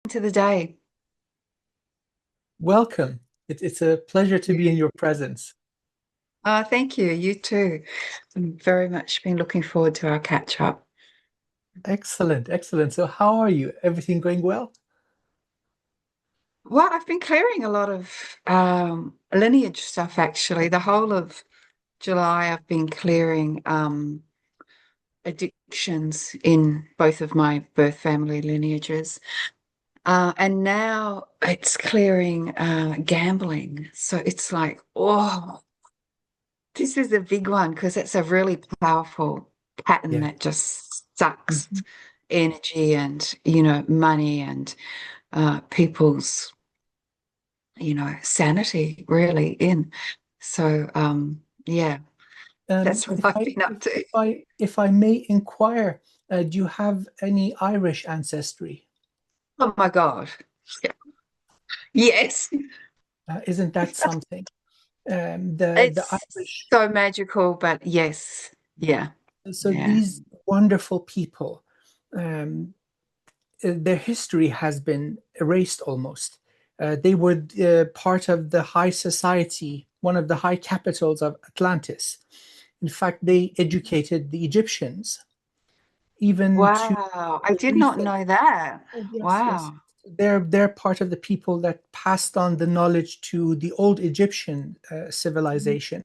To the day. Welcome. It's a pleasure to be in your presence. Thank you. You too. I'm very much been looking forward to our catch up. Excellent, excellent. So, how are you? Everything going well? Well, I've been clearing a lot of lineage stuff actually. The whole of July, I've been clearing addictions in both of my birth family lineages. And now it's clearing gambling. So it's like, oh, this is a big one because it's a really powerful pattern Yeah. that just sucks Mhm. energy and, money and people's, sanity really in. So, yeah, that's what If I've I been up to. if I may inquire, do you have any Irish ancestry? Oh my God. Yeah. Yes, Isn't that something? The it's Irish. so magical, but yes, yeah, So yeah. these wonderful people, um, their history has been erased almost. They were part of the high society, one of the high capitals of Atlantis. In fact, they educated the Egyptians, even to Wow, I the did not recent. know that. Oh, yes, yes. Wow. They're part of the people that passed on the knowledge to the old Egyptian civilization.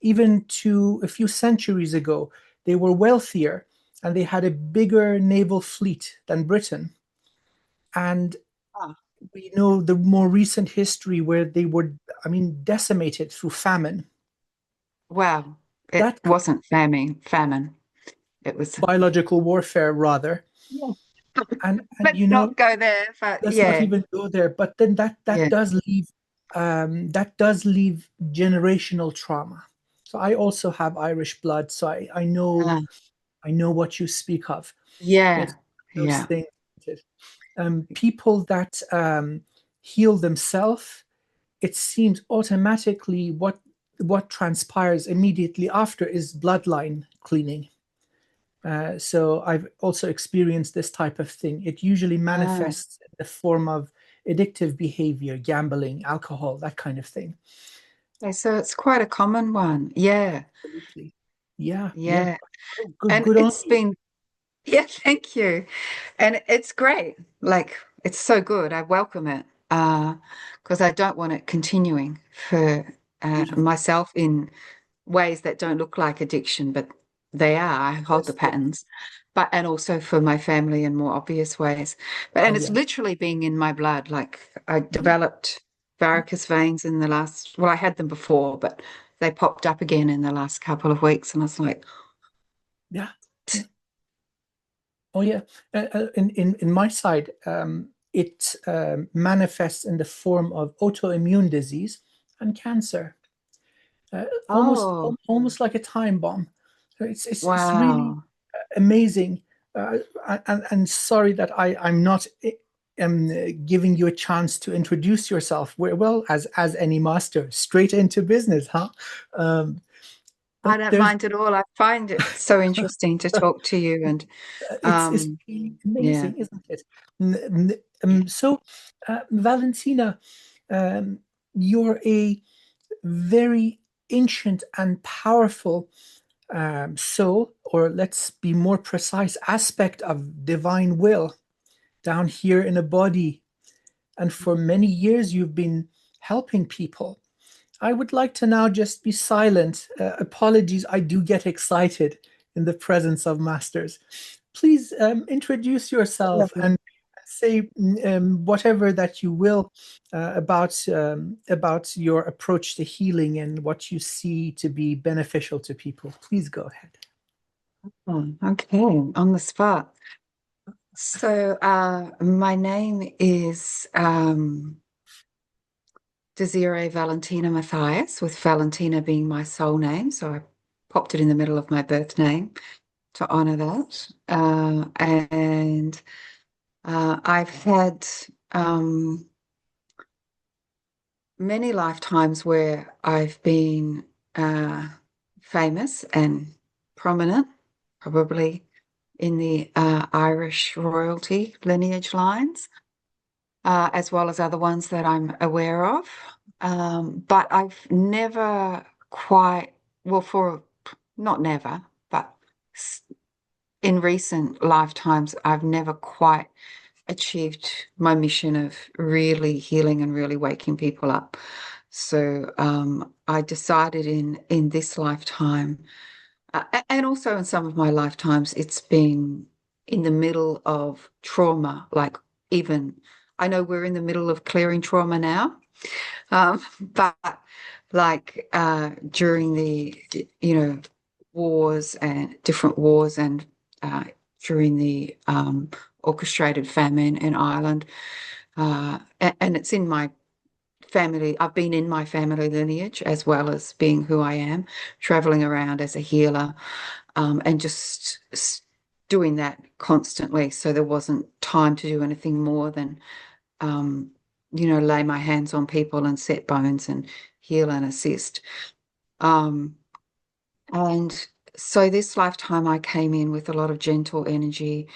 Even to a few centuries ago, they were wealthier and they had a bigger naval fleet than Britain. And Ah, we know the more recent history where they were, I mean, decimated through famine. wow. It That wasn't famine. It was. biological warfare, rather, Yeah. and Let's not go there, but let's not yeah, even go there. But then that yeah. does leave generational trauma. So I also have Irish blood, so Ah, I know what you speak of. It's yeah, those yeah. things. People that heal themselves, it seems automatically what transpires immediately after is bloodline cleaning. So I've also experienced this type of thing. It usually Ah, manifests in the form of addictive behavior, gambling, alcohol, that kind of thing. okay, so it's quite a common one. Yeah, Absolutely. Yeah, yeah. yeah. Oh, good, And good on it's you. been, yeah, thank you. And it's great. Like, it's so good. I welcome it. Because I don't want it continuing for Beautiful. myself in ways that don't look like addiction, but they are. I hold the Yes, yes. patterns, but and also for my family in more obvious ways. But Oh, and it's yes. literally being in my blood. Like I Mhm. developed varicose veins in the last, well, I had them before, but they popped up again in the last couple of weeks, and I was like, Yeah, yeah. Oh, yeah. In my side, it manifests in the form of autoimmune disease and cancer. oh, Almost like a time bomb. So it's really wow. amazing. And sorry that I'm not giving you a chance to introduce yourself. Well, as any master, straight into business, huh? Um, I but don't there's mind at all. I find it so interesting to talk to you and it's um really yeah. amazing, isn't it? So, Valentina, um, you're a very ancient and powerful soul, or let's be more precise, aspect of divine will down here in a body. And for many years, you've been helping people. I would like to now just be silent. Apologies, I do get excited in the presence of masters. Please introduce yourself and say whatever that you will about your approach to healing and what you see to be beneficial to people. Please go ahead. Oh, okay, on the spot. So, my name is Desiree Valentina Matthias, with Valentina being my soul name. So I popped it in the middle of my birth name to honor that. And I've had many lifetimes where I've been famous and prominent, probably in the Irish royalty lineage lines. as well as other ones that I'm aware of. But I've never quite, well, for not never, but in recent lifetimes, I've never quite achieved my mission of really healing and really waking people up. So I decided in this lifetime, and also in some of my lifetimes, it's been in the middle of trauma. Like even I know we're in the middle of clearing trauma now, but like during the wars and different wars and uh, during the orchestrated famine in Ireland, and it's in my family. I've been in my family lineage as well as being who I am, traveling around as a healer, and just doing that constantly. So there wasn't time to do anything more than um, lay my hands on people and set bones and heal and assist. Um, and so this lifetime, I came in with a lot of gentle energy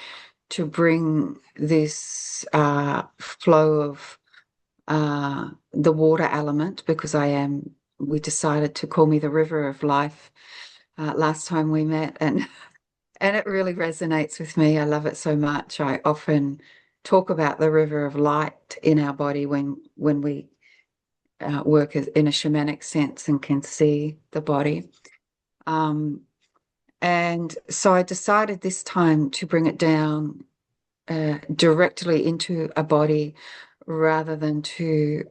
to bring this flow of the water element because we decided to call me the river of life last time we met. And it really resonates with me. I love it so much. I often talk about the river of light in our body when we work in a shamanic sense and can see the body. Um, and so I decided this time to bring it down directly into a body rather than to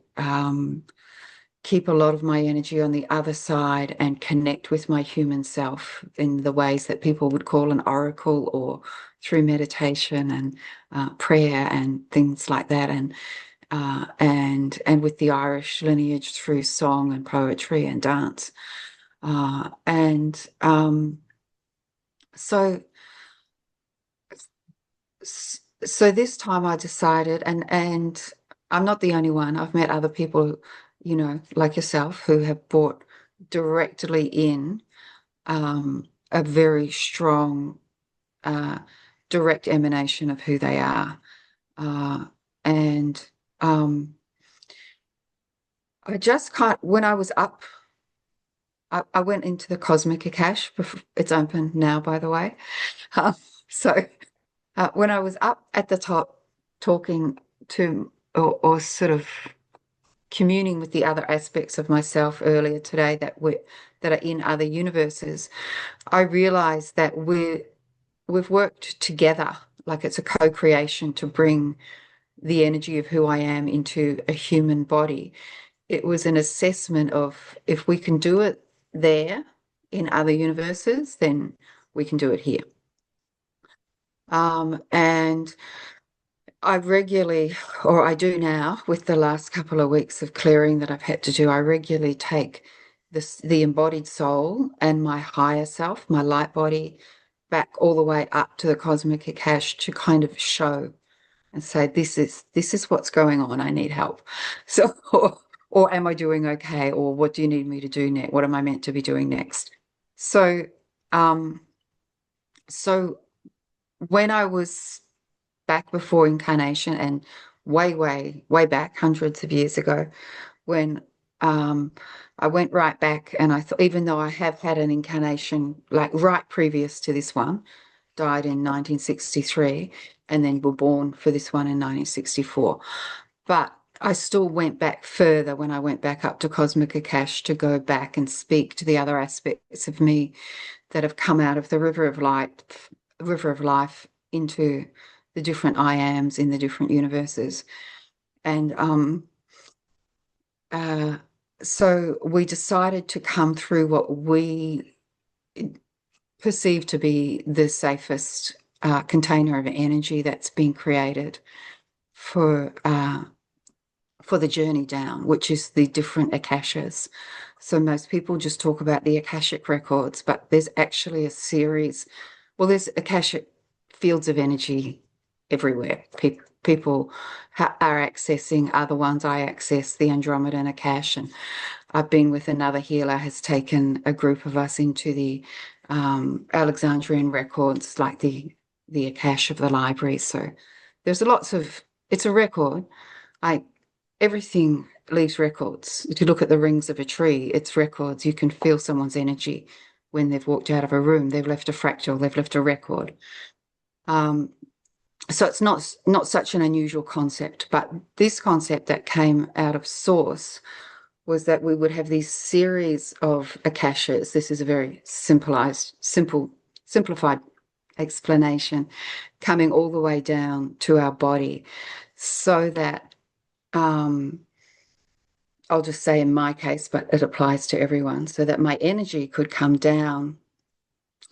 keep a lot of my energy on the other side and connect with my human self in the ways that people would call an oracle or through meditation and prayer and things like that. And with the Irish lineage through song and poetry and dance. And so so this time I decided, and I'm not the only one. I've met other people, like yourself, who have brought directly in a very strong, uh, direct emanation of who they are. And I just can't, when I was up, I went into the Cosmic Akash. It's open now, by the way. Um, so when I was up at the top talking to or sort of communing with the other aspects of myself earlier today that are in other universes, I realized that we've worked together, like it's a co-creation to bring the energy of who I am into a human body. It was an assessment of if we can do it there in other universes, then we can do it here. And I regularly, or I do now, with the last couple of weeks of clearing that I've had to do, I regularly take the embodied soul and my higher self, my light body, back all the way up to the cosmic Akash to kind of show and say, this is what's going on. I need help. So, or am I doing okay? Or what do you need me to do next? What am I meant to be doing next? So, um, so when I was back before incarnation and way, way, way back, hundreds of years ago, when um, I went right back and I thought, even though I have had an incarnation like right previous to this one, died in 1963, and then were born for this one in 1964. But I still went back further when I went back up to Cosmic Akash to go back and speak to the other aspects of me that have come out of the river of light, river of life into the different I ams in the different universes. And uh, so we decided to come through what we perceive to be the safest container of energy that's been created for the journey down, which is the different Akashas. So most people just talk about the Akashic Records, but there's actually a series. Well, there's Akashic fields of energy everywhere. People are accessing other ones. I access the Andromeda and Akash, and I've been with another healer has taken a group of us into the Alexandrian records, like the Akash of the library. So there's lots of, it's a record, I everything leaves records. If you look at the rings of a tree, it's records. You can feel someone's energy when they've walked out of a room. They've left a fractal, they've left a record. Um, so it's not such an unusual concept, but this concept that came out of Source was that we would have these series of akashas. This is a very simplified explanation, coming all the way down to our body, so that um, I'll just say in my case, but it applies to everyone, so that my energy could come down,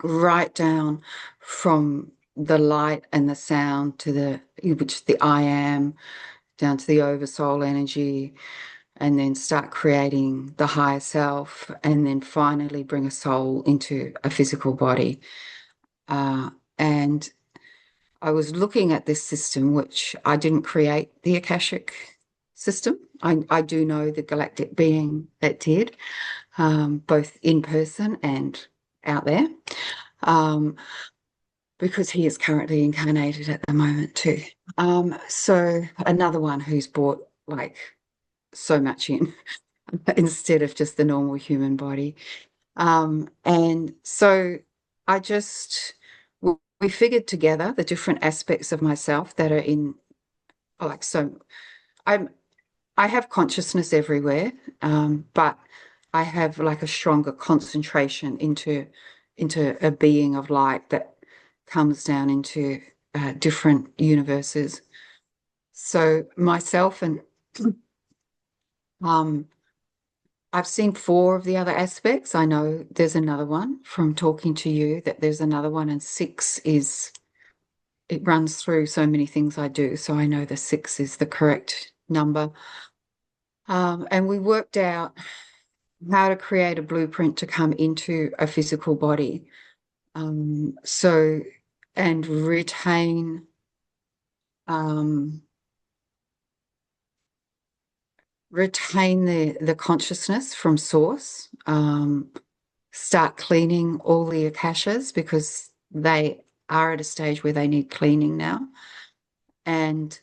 right down from the light and the sound to which the I am, down to the oversoul energy, and then start creating the higher self, and then finally bring a soul into a physical body. And I was looking at this system, which I didn't create the Akashic system. I do know the galactic being that did, both in person and out there, um, because he is currently incarnated at the moment too. So another one who's brought like so much in instead of just the normal human body. And so I just, we figured together the different aspects of myself that are in, like, so I'm, I have consciousness everywhere, but I have like a stronger concentration into a being of light that comes down into different universes. So myself and um, I've seen four of the other aspects. I know there's another one from talking to you, that there's another one, and six is, it runs through so many things I do. So I know the six is the correct number. And we worked out how to create a blueprint to come into a physical body. So, and um, retain the consciousness from source, start cleaning all the akashas because they are at a stage where they need cleaning now, and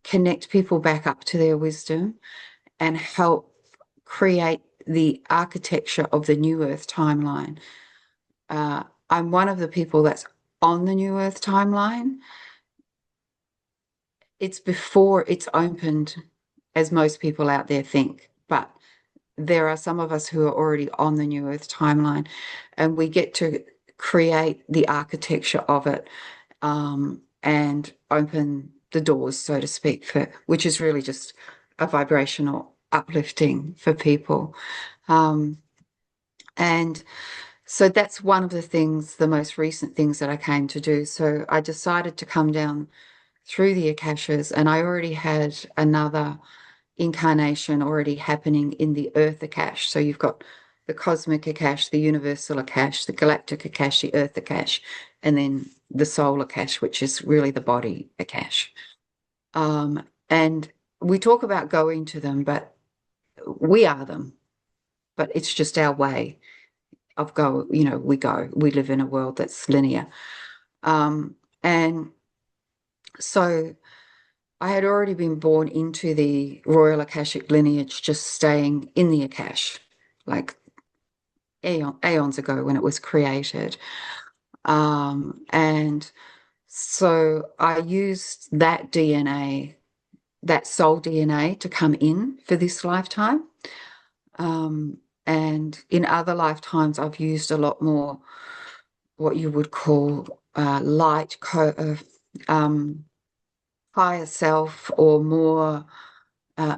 connect people back up to their wisdom and help create the architecture of the new earth timeline. I'm one of the people that's on the new earth timeline. It's before it's opened, as most people out there think, but there are some of us who are already on the new earth timeline, and we get to create the architecture of it, and open the doors, so to speak, for which is really just a vibrational uplifting for people. Um, and so that's one of the things, the most recent things that I came to do. So I decided to come down through the Akashas, and I already had another incarnation already happening in the Earth Akash. So you've got the Cosmic Akash, the Universal Akash, the Galactic Akash, the Earth Akash, and then the Soul Akash, which is really the body Akash. And we talk about going to them, but we are them. But it's just our way of go. We live in a world that's linear. And so I had already been born into the Royal Akashic lineage, just staying in the Akash, like aeons ago when it was created. And so I used that DNA, that soul DNA, to come in for this lifetime. And in other lifetimes, I've used a lot more what you would call light, higher self, or more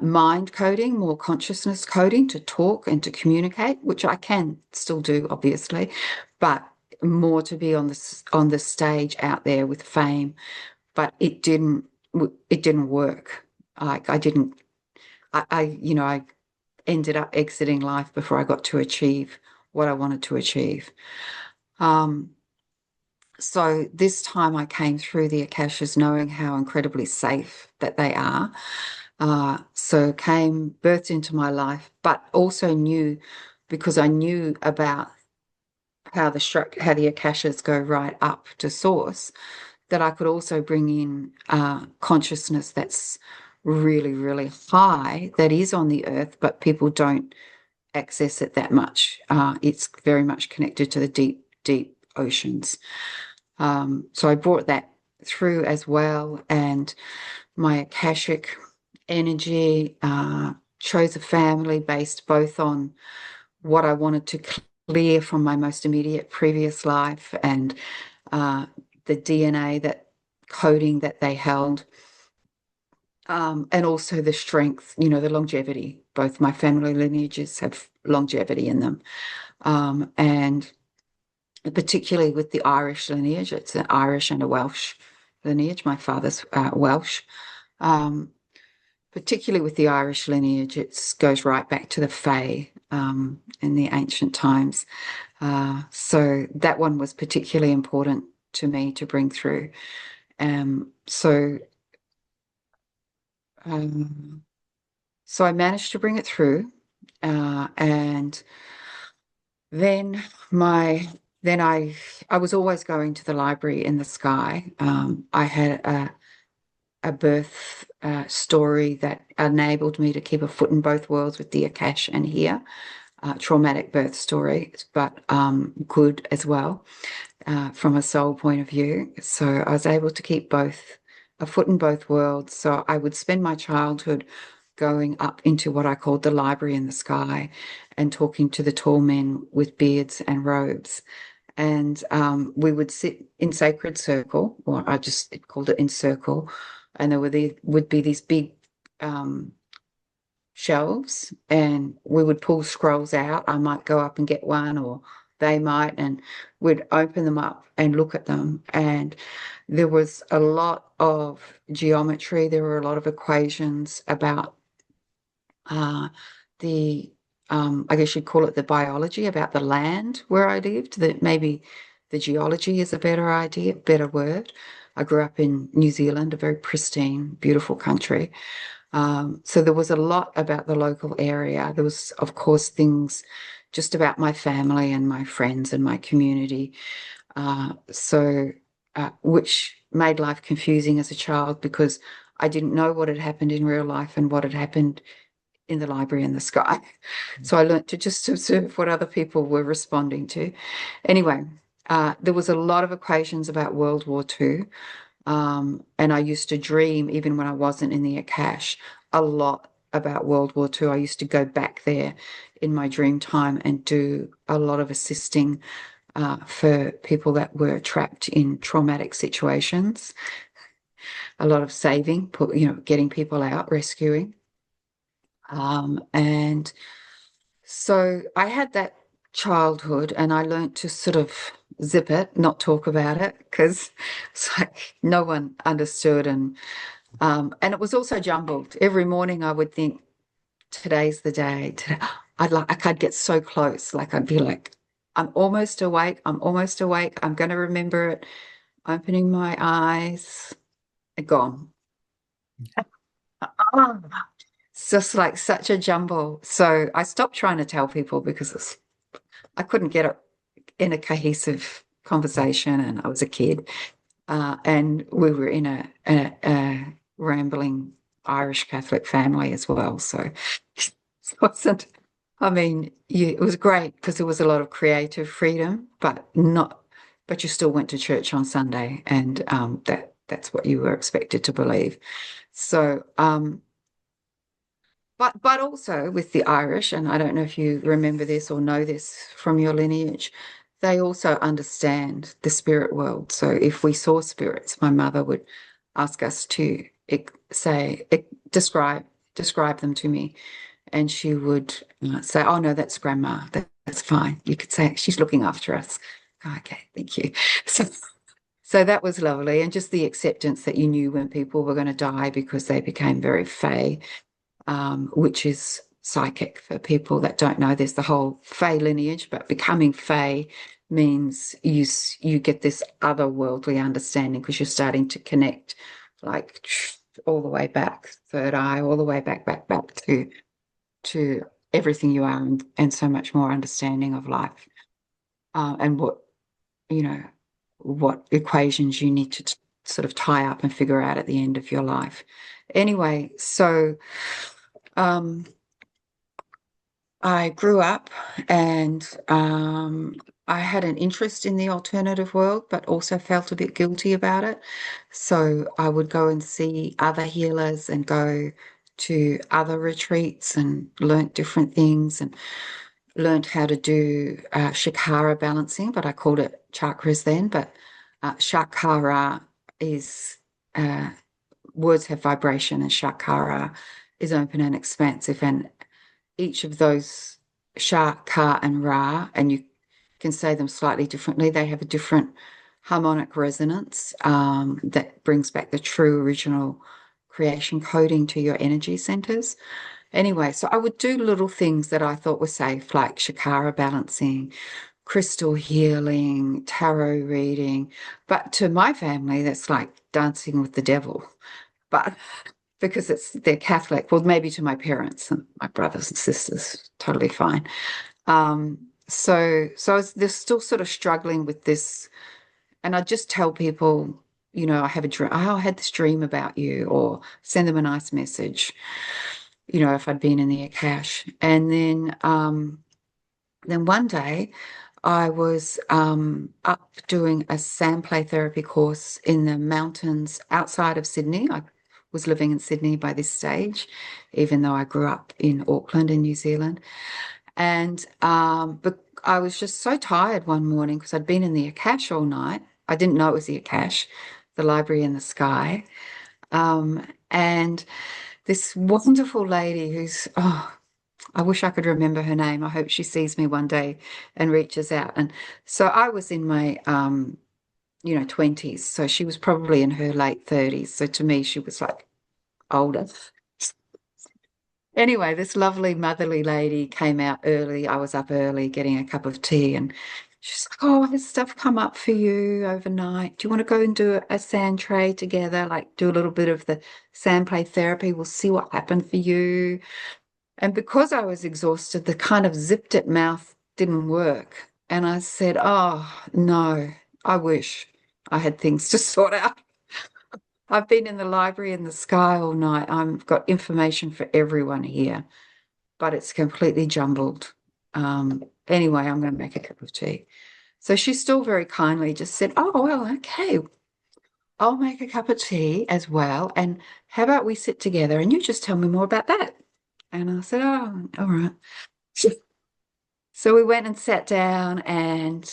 mind coding, more consciousness coding to talk and to communicate, which I can still do, obviously, but more to be on the stage out there with fame. But it didn't work. Like I didn't. I ended up exiting life before I got to achieve what I wanted to achieve. Um, so this time I came through the Akashas knowing how incredibly safe that they are. So came, birthed into my life, but also knew, because I knew about how the Akashas go right up to source, that I could also bring in consciousness that's really, really high that is on the earth, but people don't access it that much. It's very much connected to the deep, deep oceans. So I brought that through as well, and my Akashic energy chose a family based both on what I wanted to clear from my most immediate previous life and uh, the DNA that coding that they held. And also the strength, the longevity. Both my family lineages have longevity in them. And particularly with the Irish lineage, it's an Irish and a Welsh lineage. My father's Welsh. Um, Particularly with the Irish lineage, it goes right back to the Fae in the ancient times. So that one was particularly important to me to bring through. So um, so I managed to bring it through, and then my then I was always going to the library in the sky. I had a birth story that enabled me to keep a foot in both worlds with the Akash and here. Traumatic birth story, but good as well from a soul point of view. So I was able to keep both a foot in both worlds. So I would spend my childhood going up into what I called the library in the sky and talking to the tall men with beards and robes. And we would sit in sacred circle, or I just called it in circle, and would be these big um, shelves, and we would pull scrolls out. I might go up and get one, or they might, and we'd open them up and look at them. And there was a lot of geometry, there were a lot of equations about uh, the I guess you'd call it the biology about the land where I lived, that maybe the geology is a better idea, better word. I grew up in New Zealand, a very pristine, beautiful country. So there was a lot about the local area. There was, of course, things just about my family and my friends and my community. Which made life confusing as a child because I didn't know what had happened in real life and what had happened in the library in the sky. So I learned to just observe what other people were responding to. Anyway, there was a lot of equations about World War II. And I used to dream, even when I wasn't in the Akash, a lot about World War II. I used to go back there in my dream time and do a lot of assisting for people that were trapped in traumatic situations, a lot of saving, getting people out, rescuing. And so I had that childhood and I learned to sort of zip it, not talk about it, because it's like no one understood. And it was also jumbled. Every morning I would think, today's the day. Today, I'd get so close. Like I'd be like, I'm almost awake. I'm almost awake. I'm going to remember it. Opening my eyes, gone. Ah, it's just like such a jumble. So I stopped trying to tell people because I couldn't get it in a cohesive conversation, and I was a kid, and we were in a rambling Irish Catholic family as well. So it wasn't. I mean, it was great because there was a lot of creative freedom, but not. But you still went to church on Sunday, and that's what you were expected to believe. So, but also with the Irish, and I don't know if you remember this or know this from your lineage, they also understand the spirit world. So if we saw spirits, my mother would ask us to describe them to me, and she would say, "Oh no, that's grandma. That's fine. You could say she's looking after us." Okay, thank you. So so that was lovely, and just the acceptance that you knew when people were going to die because they became very fey, which is psychic for people that don't know. There's the whole Fey lineage, but becoming Fey means you get this otherworldly understanding because you're starting to connect like all the way back, third eye, all the way back to everything you are and so much more understanding of life and what you know what equations you need to sort of tie up and figure out at the end of your life. Anyway, so um, I grew up and I had an interest in the alternative world, but also felt a bit guilty about it. So I would go and see other healers and go to other retreats and learnt different things and learnt how to do shakara balancing, but I called it chakras then. But shakara is uh, words have vibration, and shakara is open and expansive. And each of those Sha, Ka, and Ra, and you can say them slightly differently. They have a different harmonic resonance that brings back the true original creation coding to your energy centers. Anyway, so I would do little things that I thought were safe, like Shakara balancing, crystal healing, tarot reading. But to my family, that's like dancing with the devil. But because they're Catholic, well, maybe to my parents and my brothers and sisters, totally fine. They're still sort of struggling with this, and I just tell people, I have a dream. Oh, I had this dream about you, or send them a nice message, if I'd been in the Akash. And then one day I was up doing a sand play therapy course in the mountains outside of Sydney. I was living in Sydney by this stage, even though I grew up in Auckland in New Zealand. And but I was just so tired one morning because I'd been in the Akash all night. I didn't know it was the Akash, the library in the sky. And this wonderful lady who's, I wish I could remember her name. I hope she sees me one day and reaches out. And so I was in my 20s. So she was probably in her late 30s. So to me, she was like older. Anyway, this lovely motherly lady came out early. I was up early getting a cup of tea, and she's like, "Oh, has stuff come up for you overnight? Do you want to go and do a sand tray together? Like do a little bit of the sand play therapy? We'll see what happened for you." And because I was exhausted, the kind of zipped it mouth didn't work. And I said, "Oh, no, I wish I had things to sort out. I've been in the library in the sky all night. I've got information for everyone here, but it's completely jumbled. Anyway, I'm going to make a cup of tea." So she still very kindly just said, "Oh, well, okay, I'll make a cup of tea as well. And how about we sit together and you just tell me more about that?" And I said, "Oh, all right." So we went and sat down, and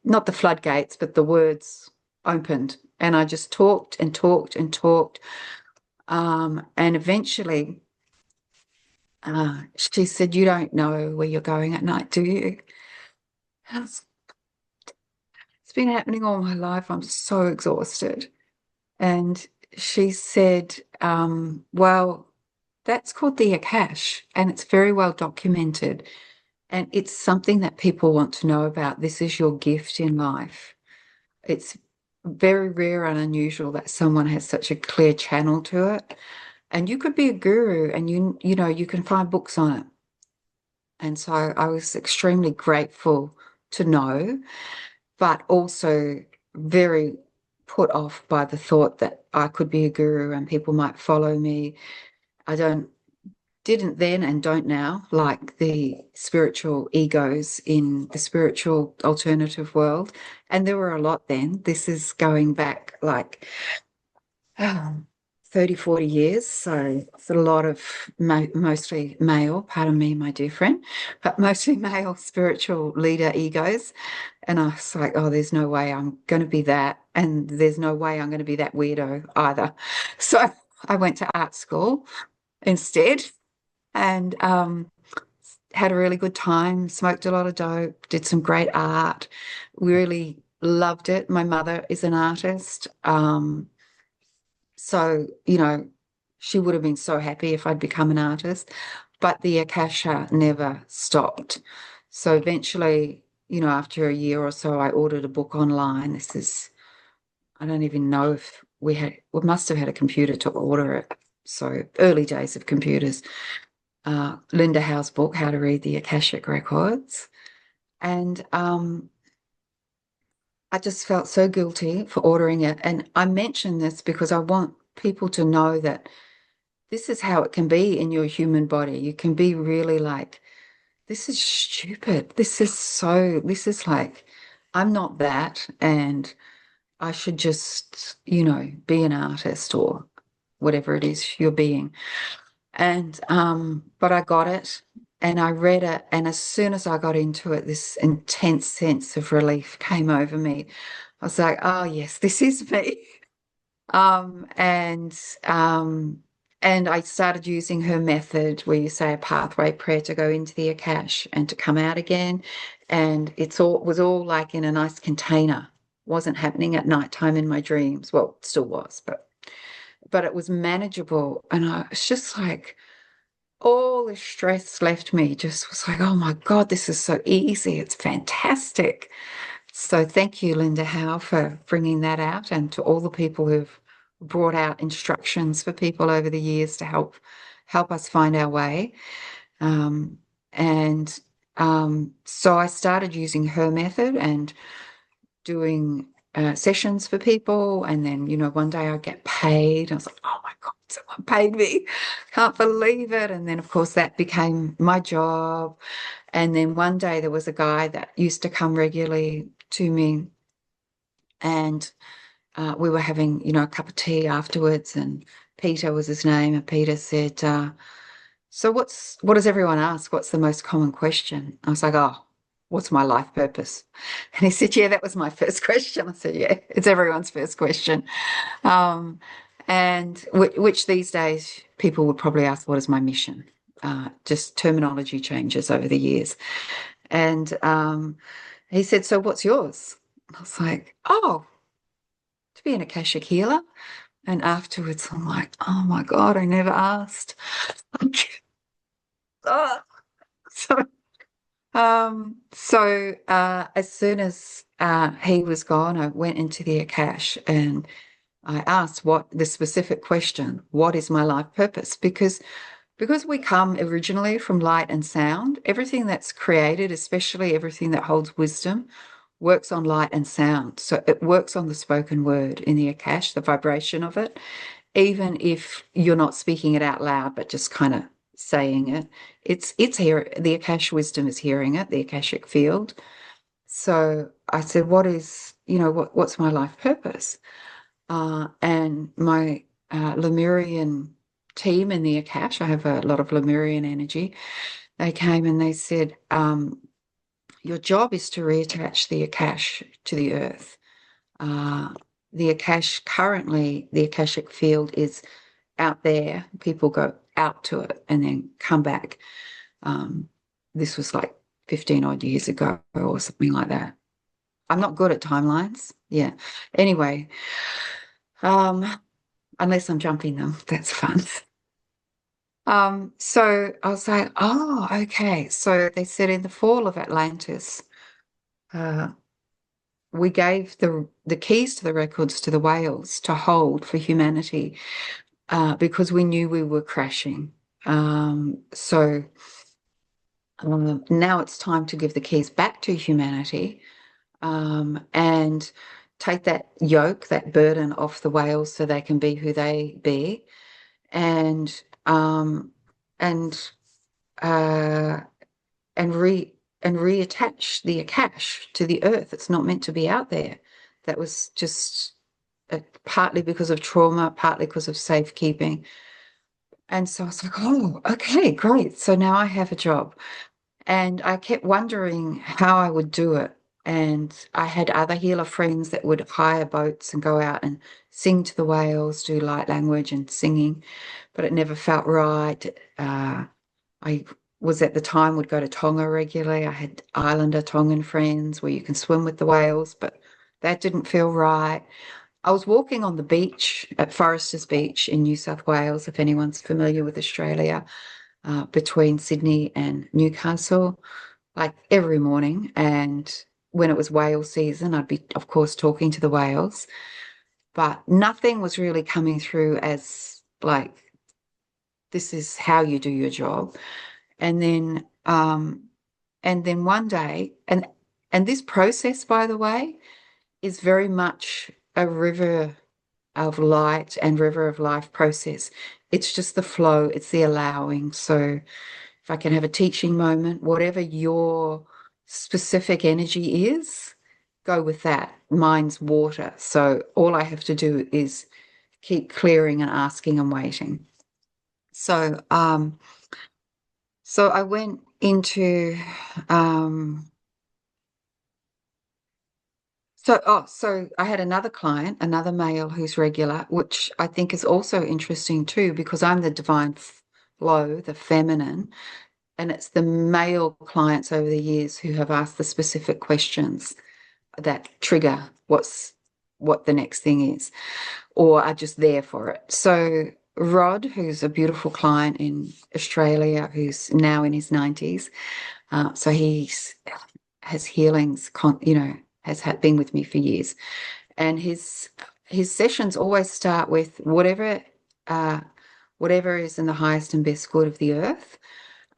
not the floodgates, but the words opened. And I just talked and talked and talked. And eventually, she said, "You don't know where you're going at night, do you?" It's it's been happening all my life. I'm so exhausted. And she said, "Well, that's called the Akash, and it's very well documented. And it's something that people want to know about. This is your gift in life. It's very rare and unusual that someone has such a clear channel to it. And you could be a guru and you can find books on it." And so I was extremely grateful to know, but also very put off by the thought that I could be a guru and people might follow me. I didn't then and don't now like the spiritual egos in the spiritual alternative world. And there were a lot then. This is going back like oh, 30, 40 years. So it's a lot of mostly male, pardon me, my dear friend, but mostly male spiritual leader egos. And I was like, oh, there's no way I'm going to be that. And there's no way I'm going to be that weirdo either. So I went to art school instead and had a really good time, smoked a lot of dope, did some great art, really loved it. My mother is an artist. So, she would have been so happy if I'd become an artist, but the Akasha never stopped. So eventually, after a year or so, I ordered a book online. I don't even know if we must have had a computer to order it. So early days of computers. Linda Howe's book, How to Read the Akashic Records. And I just felt so guilty for ordering it. And I mention this because I want people to know that this is how it can be in your human body. You can be really like, this is stupid. This is like, I'm not that. And I should just, be an artist or whatever it is you're being. And but I got it and I read it, and as soon as I got into it, this intense sense of relief came over me. I was like, oh yes, this is me. Um, and um, and I started using her method where you say a pathway prayer to go into the Akash and to come out again. And was all like in a nice container. Wasn't happening at nighttime in my dreams. Well, it still was, but it was manageable. And I was just like, all the stress left me, just was like, oh my God, this is so easy. It's fantastic. So thank you, Linda Howe, for bringing that out, and to all the people who've brought out instructions for people over the years to help us find our way. Um, and so I started using her method and doing sessions for people. And then, one day I get paid. I was like, oh my God, someone paid me. Can't believe it. And then, of course, that became my job. And then one day there was a guy that used to come regularly to me, and we were having, a cup of tea afterwards. And Peter was his name. And Peter said, so what does everyone ask? What's the most common question? I was like, oh, what's my life purpose? And he said, yeah, that was my first question. I said, yeah, it's everyone's first question. Um, and which these days people would probably ask, what is my mission? Just terminology changes over the years. And he said, so what's yours? I was like, oh, to be an Akashic healer. And afterwards, I'm like, oh my God, I never asked. Oh, so as soon as he was gone, I went into the Akash and I asked what the specific question, what is my life purpose? Because we come originally from light and sound, everything that's created, especially everything that holds wisdom, works on light and sound. So it works on the spoken word in the Akash, the vibration of it, even if you're not speaking it out loud, but just kind of saying it. It's here. The Akash wisdom is hearing it, the Akashic field. So I said, what's my life purpose? And my Lemurian team in the Akash, I have a lot of Lemurian energy. They came and they said, your job is to reattach the Akash to the earth. Uh, the Akash, currently, the Akashic field is out there. People go out to it and then come back. Um, this was like 15 odd years ago or something like that. I'm not good at timelines. Yeah. Anyway, um, unless I'm jumping them, that's fun. So I was like, oh, okay. So they said in the fall of Atlantis, uh, we gave the keys to the records to the whales to hold for humanity, because we knew we were crashing. So now it's time to give the keys back to humanity, and take that yoke, that burden off the whales so they can be who they be, and um, and uh, and reattach the Akash to the earth. It's not meant to be out there. That was just partly because of trauma, partly because of safekeeping. And so I was like, oh, okay, great. So now I have a job. And I kept wondering how I would do it. And I had other healer friends that would hire boats and go out and sing to the whales, do light language and singing, but it never felt right. I was at the time would go to Tonga regularly. I had Islander Tongan friends where you can swim with the whales, but that didn't feel right. I was walking on the beach at Foresters Beach in New South Wales, if anyone's familiar with Australia, between Sydney and Newcastle, like every morning. And when it was whale season, I'd be, of course, talking to the whales, but nothing was really coming through as like, this is how you do your job. And then one day, and this process, by the way, is very much a river of light and river of life process. It's just the flow, it's the allowing. So if I can have a teaching moment, whatever your specific energy is, go with that. Mine's water. So all I have to do is keep clearing and asking and waiting. So so I went into um so I had another client, another male who's regular, which I think is also interesting too, because I'm the divine flow, the feminine, and it's the male clients over the years who have asked the specific questions that trigger what the next thing is, or are just there for it. So Rod, who's a beautiful client in Australia, who's now in his 90s, so he's has healings, has been with me for years, and his sessions always start with uh, whatever is in the highest and best good of the earth,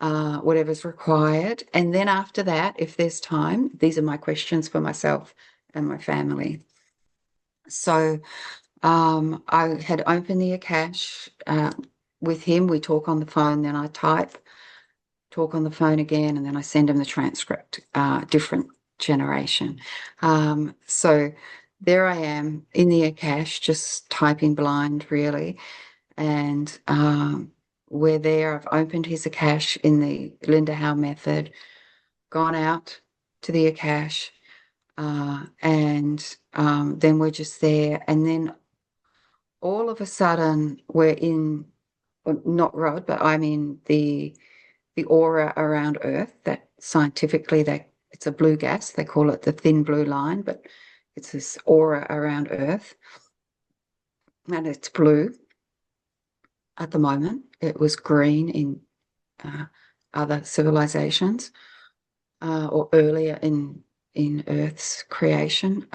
whatever's required, and then after that, if there's time, these are my questions for myself and my family. So I had opened the Akash with him. We talk on the phone, then I type, talk on the phone again, and then I send him the transcript, different generation. So there I am in the Akash, just typing blind, really. And we're there. I've opened his Akash in the Linda Howe method, gone out to the Akash, and then we're just there. And then all of a sudden, we're in, well, not Rod, but I'm in the aura around Earth. That scientifically, that it's a blue gas. They call it the thin blue line, but it's this aura around Earth, and it's blue at the moment. It was green in uh, other civilizations, or earlier in Earth's creation.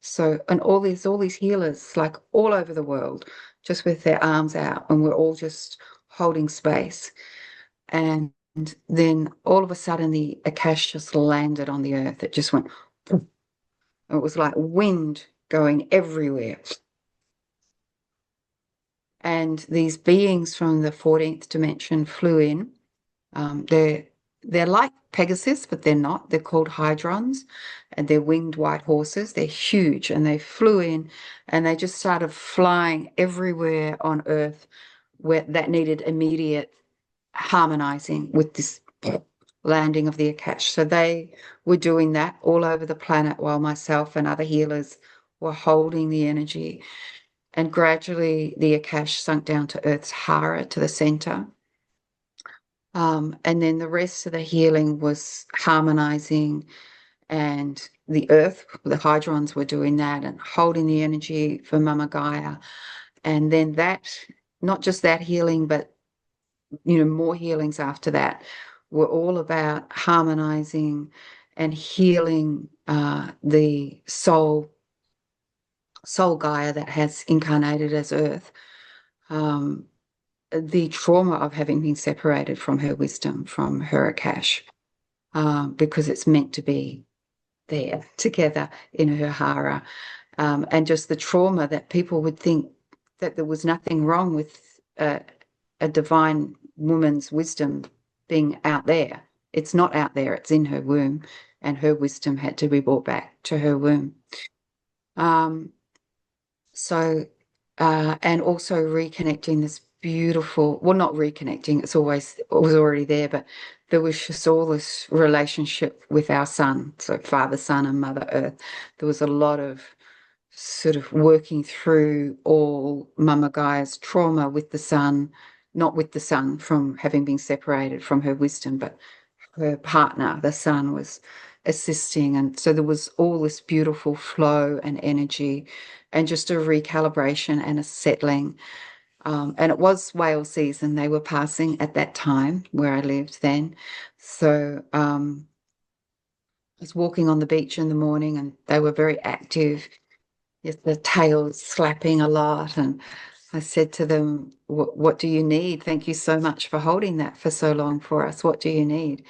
So, and all these healers, like all over the world, just with their arms out, and we're all just holding space. And then all of a sudden, the Akash just landed on the earth. It just went, boom. It was like wind going everywhere. And these beings from the 14th dimension flew in. They're like Pegasus, but they're not. They're called hydrons, and they're winged white horses. They're huge, and they flew in, and they just started flying everywhere on Earth where that needed immediate harmonizing with this landing of the Akash. So they were doing that all over the planet while myself and other healers were holding the energy. And gradually the Akash sunk down to Earth's Hara, to the center. And then the rest of the healing was harmonizing, and the earth, the hydrons were doing that and holding the energy for Mama Gaia. And then that, not just that healing, but more healings after that were all about harmonizing and healing the soul Gaia that has incarnated as Earth. Um, the trauma of having been separated from her wisdom, from her Akash, because it's meant to be there together in her Hara, and just the trauma that people would think that there was nothing wrong with a divine woman's wisdom being out there. It's not out there, it's in her womb, and her wisdom had to be brought back to her womb. Um, so, and also reconnecting this beautiful, well, not reconnecting, it was already there, but there was just all this relationship with our son, so Father, Son, and Mother Earth. There was a lot of sort of working through all Mama Gaia's trauma with the son, not with the son from having been separated from her wisdom, but her partner, the son, was assisting. And so there was all this beautiful flow and energy and just a recalibration and a settling. And it was whale season. They were passing at that time where I lived then. So I was walking on the beach in the morning and they were very active. Yes, the tails slapping a lot. And I said to them, what do you need? Thank you so much for holding that for so long for us. What do you need?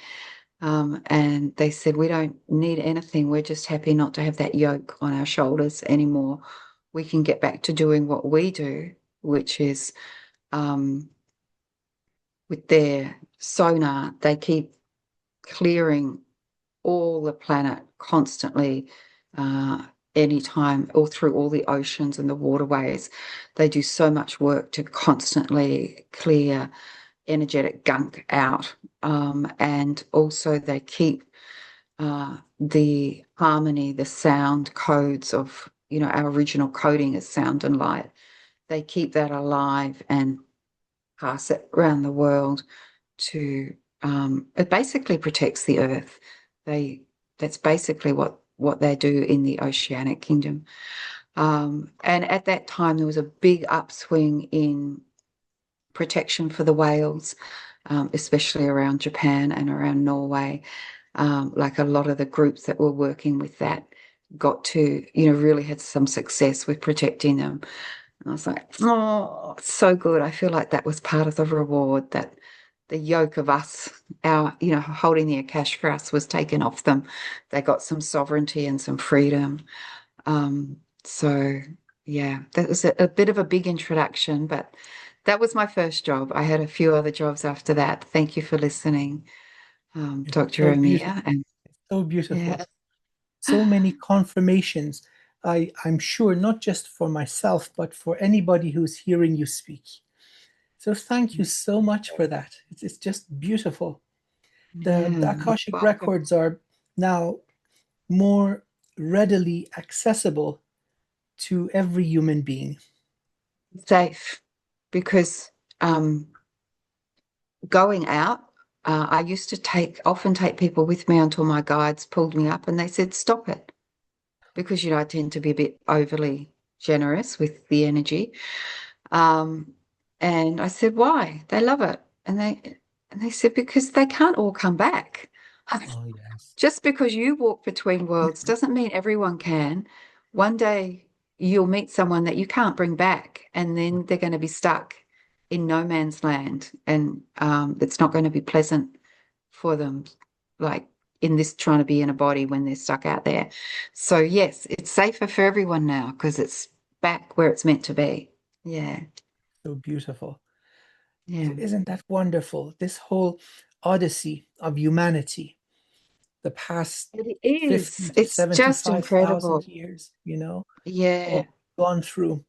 And they said, we don't need anything. We're just happy not to have that yoke on our shoulders anymore. We can get back to doing what we do, which is um, with their sonar, they keep clearing all the planet constantly, anytime, all through all the oceans and the waterways. They do so much work to constantly clear energetic gunk out. And also they keep the harmony, the sound codes of, our original coding is sound and light. They keep that alive and pass it around the world to, it basically protects the earth. They, that's basically what they do in the Oceanic Kingdom. And at that time, there was a big upswing in protection for the whales, especially around Japan and around Norway. Like a lot of the groups that were working with that got to, really had some success with protecting them. And I was like, oh, it's so good. I feel like that was part of the reward, that the yoke of us, our, holding the Akash for us was taken off them. They got some sovereignty and some freedom. So yeah, that was a bit of a big introduction, but that was my first job. I had a few other jobs after that. Thank you for listening, It's Dr. so Amir. beautiful. And It's so yeah, beautiful. So many confirmations. I'm sure not just for myself, but for anybody who's hearing you speak. So thank you so much for that. It's just beautiful. The yeah, you're Akashic welcome. records are now more readily accessible to every human being. Safe, because going out, I used to often take people with me until my guides pulled me up and they said, stop it. Because, I tend to be a bit overly generous with the energy. Um, and I said, why? They love it. And they said, because they can't all come back. Oh, yes. Just because you walk between worlds doesn't mean everyone can. One day you'll meet someone that you can't bring back, and then they're going to be stuck in no man's land, and it's not going to be pleasant for them, like in this trying to be in a body when they're stuck out there. So yes, it's safer for everyone now because it's back where it's meant to be. Yeah, So beautiful. yeah. Isn't that wonderful? This whole odyssey of humanity, the past It 50 is. to It's just 75,000 incredible. years, Yeah. all gone through.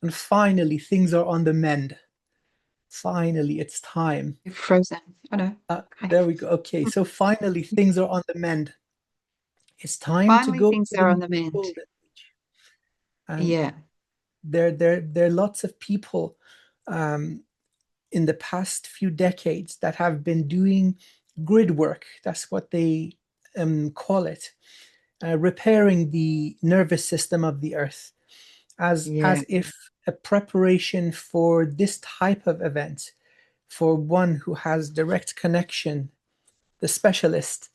And finally, things are on the mend. Finally, it's time. You're frozen. I know. Okay. There we go. Okay, so finally, things are on the mend. It's time to Finally, go things to are the on new the mend. golden age. And Yeah. there are lots of people um, in the past few decades that have been doing grid work. That's what they call it, repairing the nervous system of the earth, Yeah. as if a preparation for this type of event, for one who has direct connection, the specialist,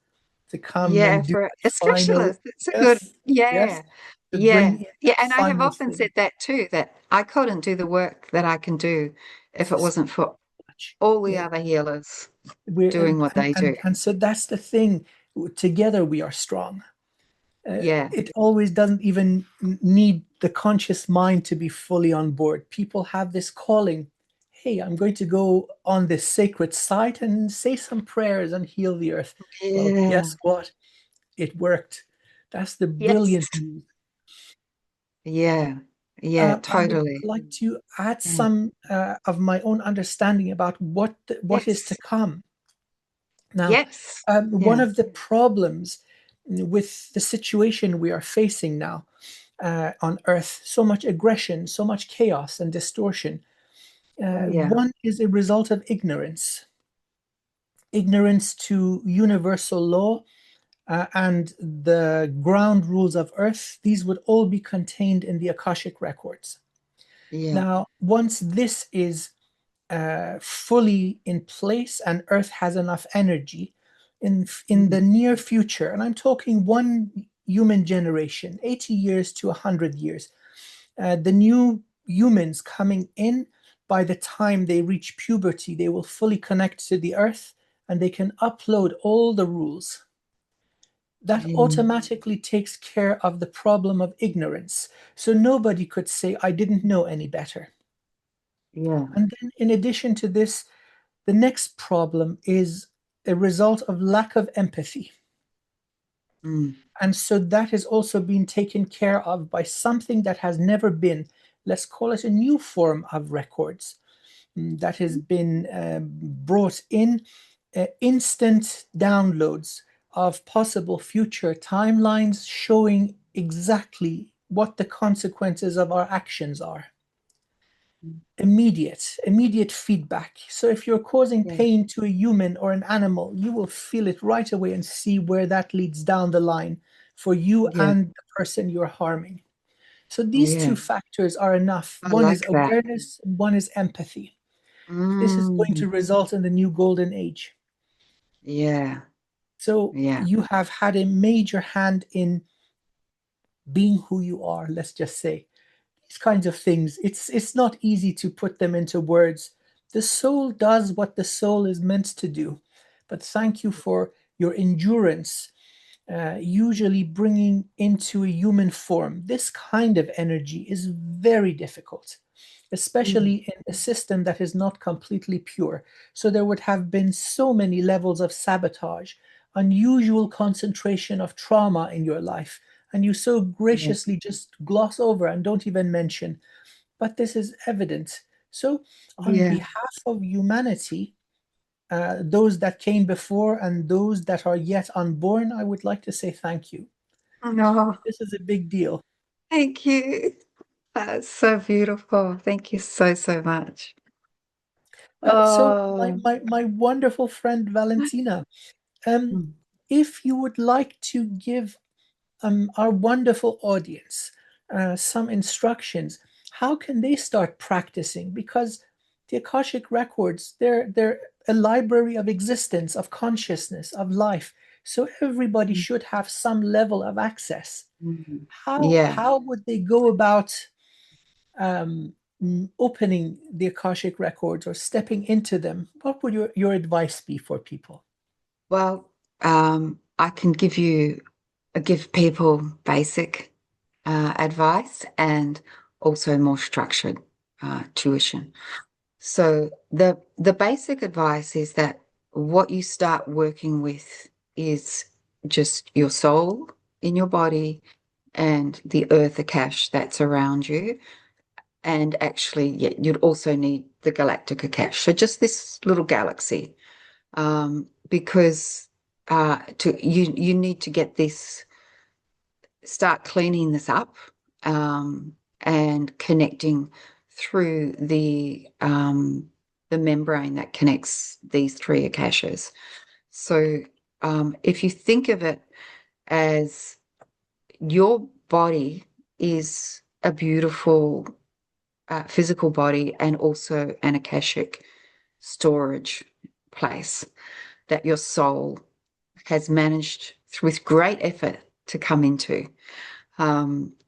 to come Yeah. and do For that a final, specialist. It's a good. yes, yes, Yeah. to bring Yeah. in Yeah. that And I have final often said thing. that too, that I couldn't do the work that I can do if it So wasn't for much. all the Yeah, other healers we're doing what they do. and so that's the thing. Together we are strong. Yeah. It always doesn't even need the conscious mind to be fully on board. People have this calling. Hey, I'm going to go on this sacred site and say some prayers and heal the earth. Well, Yeah. guess what? It worked. That's the Yes. brilliant news. Yeah. Yeah. I would Totally. like to add Yeah. some of my own understanding about what is to Yes. come. Now, Yes. one Yeah. of the problems with the situation we are facing now on Earth, so much aggression, so much chaos and distortion, Oh, yeah. one is a result of ignorance, ignorance to universal law and the ground rules of Earth. These would all be contained in the Akashic Records. Yeah. Now, once this is fully in place and Earth has enough energy in Mm. the near future, and I'm talking one human generation, 80 years to 100 years, the new humans coming in, by the time they reach puberty, they will fully connect to the Earth and they can upload all the rules. That Mm. automatically takes care of the problem of ignorance. So nobody could say, I didn't know any better. Yeah. And then, in addition to this, the next problem is a result of lack of empathy. Mm. And so that has also been taken care of by something that has never been, let's call it a new form of records that has been brought in, instant downloads of possible future timelines showing exactly what the consequences of our actions are. Immediate feedback. So if you're causing Yeah. pain to a human or an animal, you will feel it right away and see where that leads down the line for you Yeah. and the person you're harming. So these two Yeah. factors are enough. I One is like that. awareness, one is empathy. This is going to Mm. result in the new golden age. Yeah. So Yeah. you have had a major hand in being who you are, let's just say. These kinds of things, it's not easy to put them into words. The soul does what the soul is meant to do. But thank you for your endurance, usually bringing into a human form. This kind of energy is very difficult, Mm. especially in a system that is not completely pure. So there would have been so many levels of sabotage, unusual concentration of trauma in your life, and you so Yeah. graciously just gloss over and don't even mention. But this is evident. So, on Yeah. behalf of humanity, those that came before and those that are yet unborn, I would like to say thank you. No, This is a big deal. thank you. That's so beautiful. Thank you so, so much. So, Oh. my wonderful friend Valentina, um, Mm. if you would like to give our wonderful audience some instructions, how can they start practicing? Because the Akashic Records, they're a library of existence, of consciousness, of life. So everybody should have some level of access. Mm. How Yeah. how would they go about opening the Akashic Records or stepping into them? What would your advice be for people? Well, I can give people basic advice and also more structured tuition. So the basic advice is that what you start working with is just your soul in your body and the earth Akash that's around you. And actually, yeah, you'd also need the galactic Akash. So just this little galaxy, because you need to get this, start cleaning this up, and connecting through the membrane that connects these three akashas. So if you think of it as your body is a beautiful physical body and also an akashic storage place that your soul has managed with great effort to come into.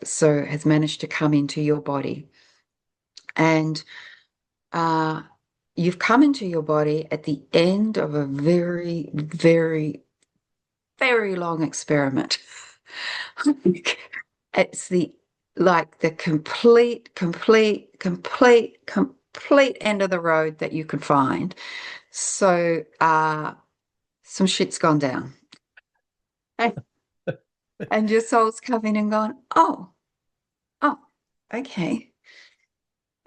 So has managed to come into your body. And uh, you've come into your body at the end of a very, very, very long experiment. It's the like the complete end of the road that you could find. So some shit's gone down. And your soul's come in and gone, oh, okay.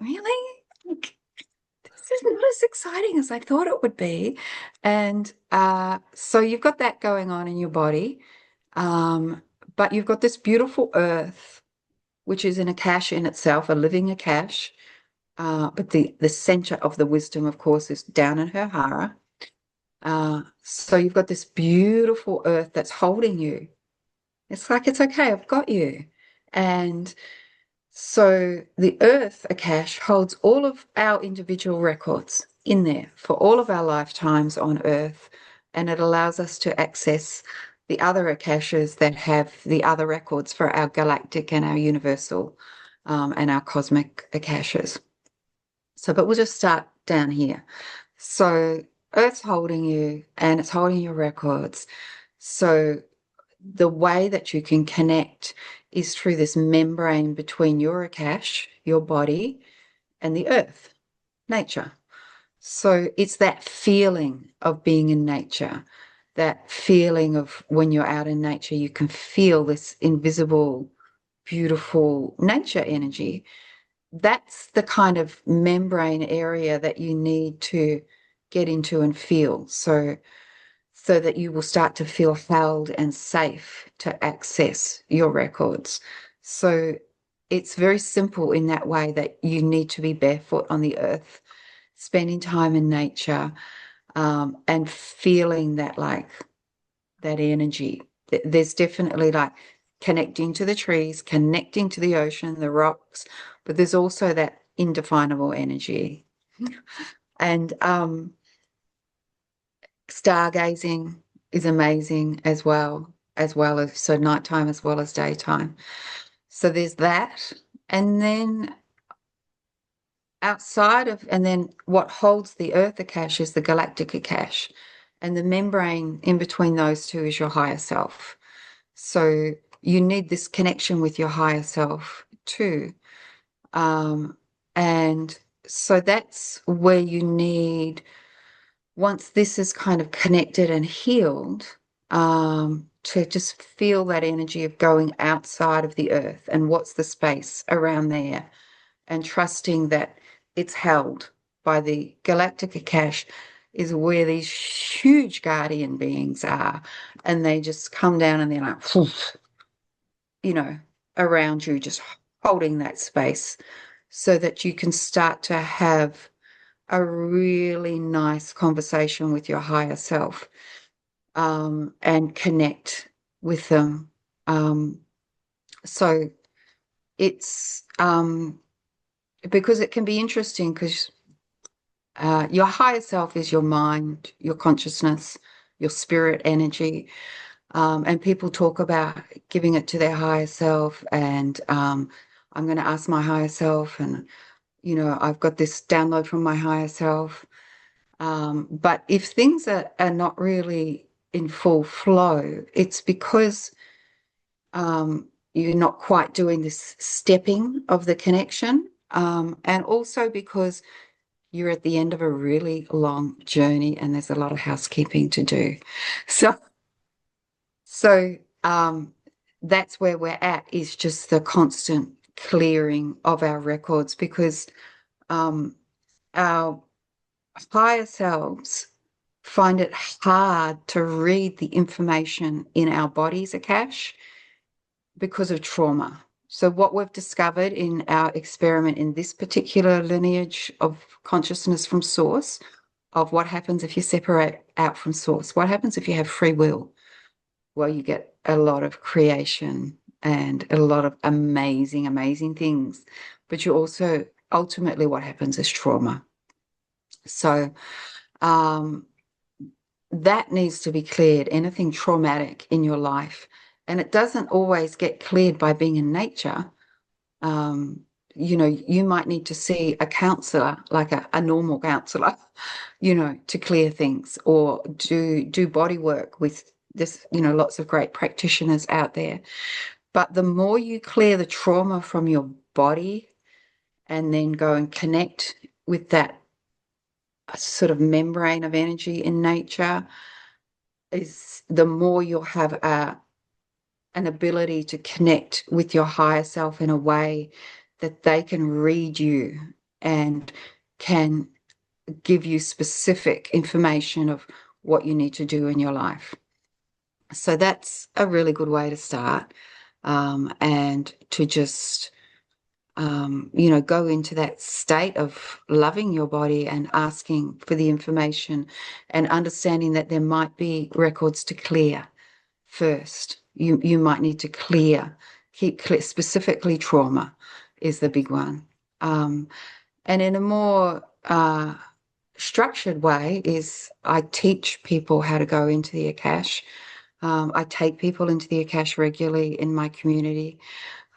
Really? Like, this is not as exciting as I thought it would be. And so you've got that going on in your body. But you've got this beautiful earth, which is in a cache in itself, a living Akash. But the center of the wisdom, of course, is down in her hara. So you've got this beautiful earth that's holding you. It's like, it's okay, I've got you. And so the earth, Akash, holds all of our individual records in there for all of our lifetimes on earth. And it allows us to access the other Akashas that have the other records for our galactic and our universal and our cosmic Akashas. So, but we'll just start down here. So Earth's holding you and it's holding your records. So the way that you can connect is through this membrane between your Akash, your body, and the earth, nature. So it's that feeling of being in nature, that feeling of when you're out in nature, you can feel this invisible, beautiful nature energy. That's the kind of membrane area that you need to get into and feel. So that you will start to feel held and safe to access your records. So it's very simple in that way that you need to be barefoot on the earth, spending time in nature, and feeling that like that energy. There's definitely like connecting to the trees, connecting to the ocean, the rocks, but there's also that indefinable energy. And stargazing is amazing as well as so nighttime as well as daytime. So there's that. And then outside of, and then what holds the Earth Akash is the Galactic Akash. And the membrane in between those two is your higher self. So you need this connection with your higher self too. Um, and so that's where you need, once this is kind of connected and healed, to just feel that energy of going outside of the earth and what's the space around there and trusting that it's held by the galactic Akash is where these huge guardian beings are. And they just come down and they're like, you know, around you, just holding that space so that you can start to have a really nice conversation with your higher self, and connect with them. Um, so it's because it can be interesting because your higher self is your mind, your consciousness, your spirit energy. And people talk about giving it to their higher self. And I'm going to ask my higher self, and, I've got this download from my higher self. But if things are not really in full flow, it's because you're not quite doing this stepping of the connection. And also because you're at the end of a really long journey and there's a lot of housekeeping to do. So, so that's where we're at, is just the constant clearing of our records because our higher selves find it hard to read the information in our bodies, Akash, because of trauma. So, what we've discovered in our experiment in this particular lineage of consciousness from source, of what happens if you separate out from source, what happens if you have free will? Well, you get a lot of creation and a lot of amazing, amazing things. But you also, ultimately, what happens is trauma. So, um, that needs to be cleared, anything traumatic in your life. And it doesn't always get cleared by being in nature. You might need to see a counselor, like a normal counselor, to clear things, or do body work with this, lots of great practitioners out there. But the more you clear the trauma from your body and then go and connect with that sort of membrane of energy in nature, is the more you'll have an ability to connect with your higher self in a way that they can read you and can give you specific information of what you need to do in your life. So that's a really good way to start, and to just go into that state of loving your body and asking for the information and understanding that there might be records to clear first. You might need to keep clear, specifically trauma is the big one. And in a more structured way is I teach people how to go into the Akash. I take people into the Akash regularly in my community,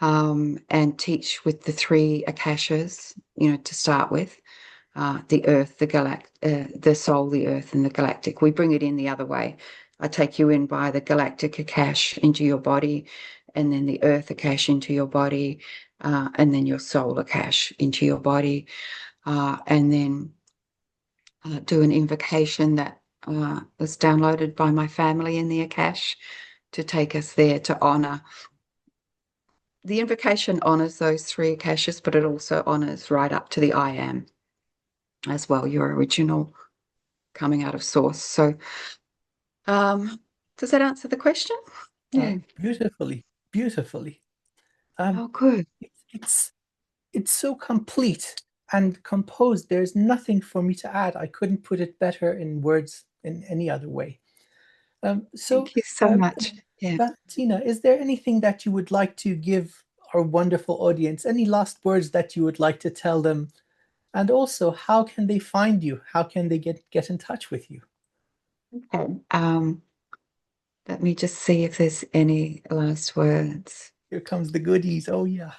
and teach with the three Akashas, to start with. the earth, the soul, the earth, and the galactic. We bring it in the other way. I take you in by the galactic Akash into your body, and then the earth Akash into your body, and then your soul Akash into your body, and then do an invocation that was downloaded by my family in the Akash to take us there to honor. The invocation honors those three Akashas, but it also honors right up to the I am as well, your original coming out of source. So, does that answer the question? Yeah. Beautifully, beautifully. Um, Oh, good. it's it's so complete and composed. There's nothing for me to add. I couldn't put it better in words in any other way. So, Thank you so uh, much. Yeah. Valentina, is there anything that you would like to give our wonderful audience? Any last words that you would like to tell them? And also, how can they find you? How can they get in touch with you? Okay. Let me just see if there's any last words. Here comes the goodies. Oh yeah.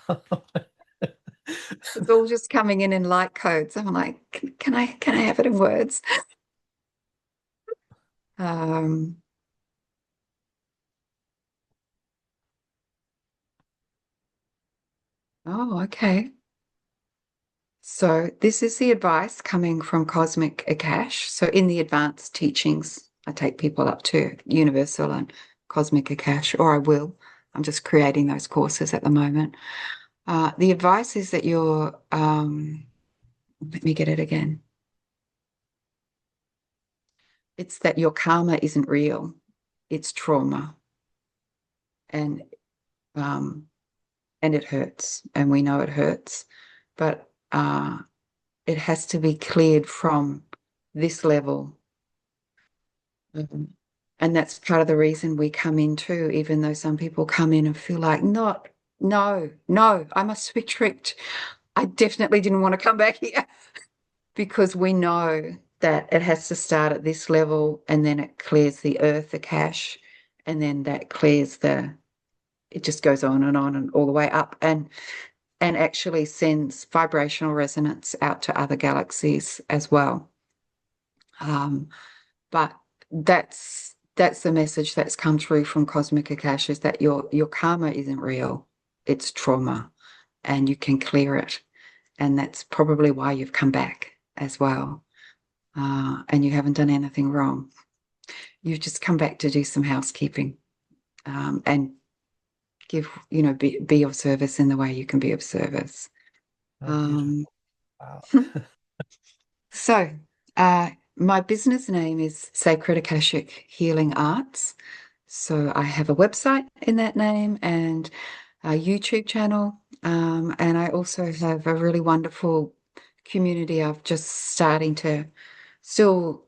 It's all just coming in light codes. I'm like, can I have it in words? Um, oh, okay. So this is the advice coming from Cosmic Akash. So in the advanced teachings, I take people up to Universal and Cosmic Akash, or I will. I'm just creating those courses at the moment. The advice is that let me get it again. It's that your karma isn't real. It's trauma. And um, and it hurts. And we know it hurts. But it has to be cleared from this level. Mhm. And that's part of the reason we come in too, even though some people come in and feel like, not, no, no, I must be tricked. I definitely didn't want to come back here because we know that it has to start at this level and then it clears the earth, the cache, and then that clears it just goes on and all the way up and actually sends vibrational resonance out to other galaxies as well. But that's the message that's come through from Cosmic Akash is that your karma isn't real. It's trauma and you can clear it. And that's probably why you've come back as well. And you haven't done anything wrong. You've just come back to do some housekeeping and give, be of service in the way you can be of service. Oh, Um, beautiful. Wow. so, my business name is Sacred Akashic Healing Arts. So I have a website in that name and a YouTube channel. And I also have a really wonderful community of just starting to still,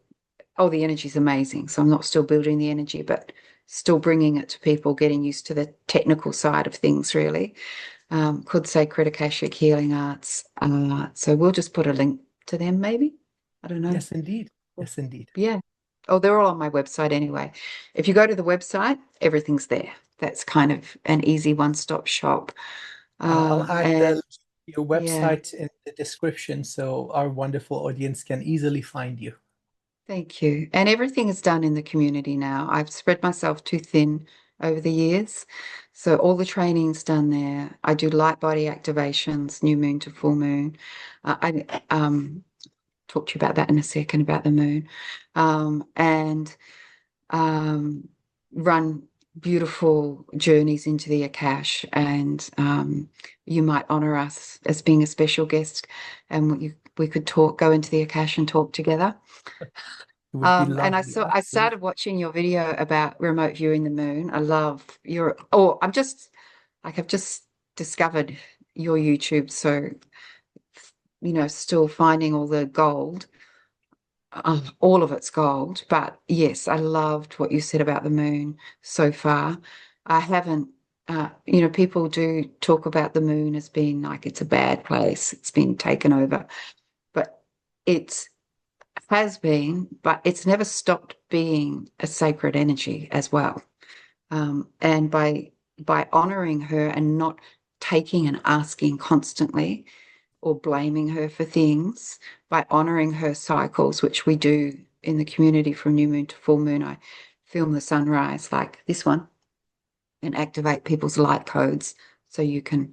oh, the energy is amazing. So I'm not still building the energy, but still bringing it to people, getting used to the technical side of things, really. Called Sacred Akashic Healing Arts. So we'll just put a link to them, maybe. I don't know. Yes, indeed. Yes, indeed. Yeah. Oh, they're all on my website anyway. If you go to the website, everything's there. That's kind of an easy one-stop shop. I'll add And your yeah, website in the description so our wonderful audience can easily find you. thank you. And everything is done in the community now. I've spread myself too thin over the years. So all the training's done there. I do light body activations, new moon to full moon. I talk to you about that in a second about the moon. And um, run beautiful journeys into the Akash, and you might honor us as being a special guest, and we could go into the Akash and talk together. It would be And lovely. I Absolutely. started watching your video about remote viewing the moon. I love your, oh, I've just discovered your YouTube, so still finding all the gold. All of it's gold. But yes, I loved what you said about the moon so far. I haven't, people do talk about the moon as being like it's a bad place, it's been taken over, but it has been, but it's never stopped being a sacred energy as well. And by honoring her and not taking and asking constantly, or blaming her for things, by honoring her cycles, which we do in the community from new moon to full moon. I film the sunrise like this one and activate people's light codes so you can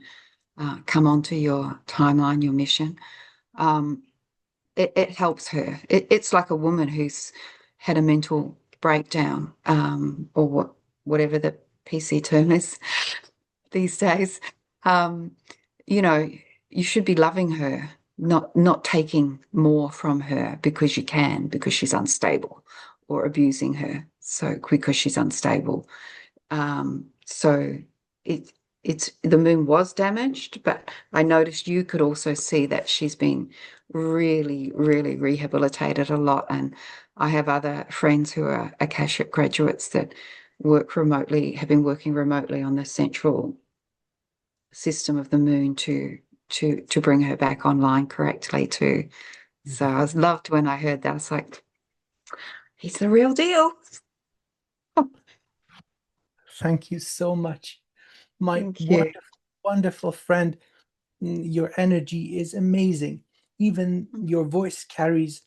come onto your timeline, your mission. Um, it helps her. It's like a woman who's had a mental breakdown, or whatever the PC term is these days. Um, you know, you should be loving her, not taking more from her because you can, because she's unstable, or abusing her so because she's unstable. So it it's the moon was damaged, but I noticed you could also see that she's been really, really rehabilitated a lot. And I have other friends who are Akashic graduates that work remotely, have been working remotely on the central system of the moon to bring her back online correctly too. So I was loved when I heard that. I was like, he's the real deal. Oh, Thank you so much, my thank you. wonderful, wonderful friend. Your energy is amazing. Even your voice carries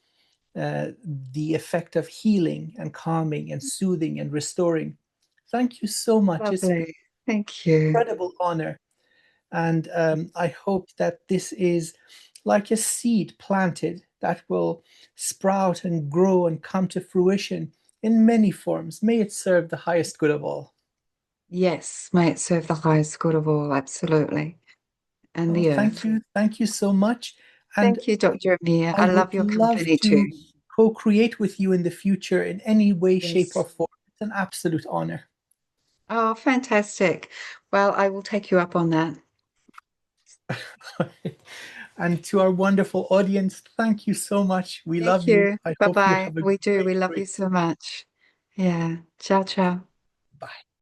uh, the effect of healing and calming and soothing and restoring. Thank you so much. It's been Lovely. Thank an you. incredible honor. And I hope that this is like a seed planted that will sprout and grow and come to fruition in many forms. May it serve the highest good of all. Yes, may it serve the highest good of all, absolutely. And Oh, the earth. thank you. Thank you so much. And Thank you, Dr. Amir. I I would love your love company too. to co create with you in the future in any way, shape, or Yes. form. It's an absolute honor. Oh, fantastic. Well, I will take you up on that. And to our wonderful audience, thank you so much. We Thank love you. you. I hope you Bye-bye. have a We do. great, We love you great so much. Yeah. Ciao, ciao. bye.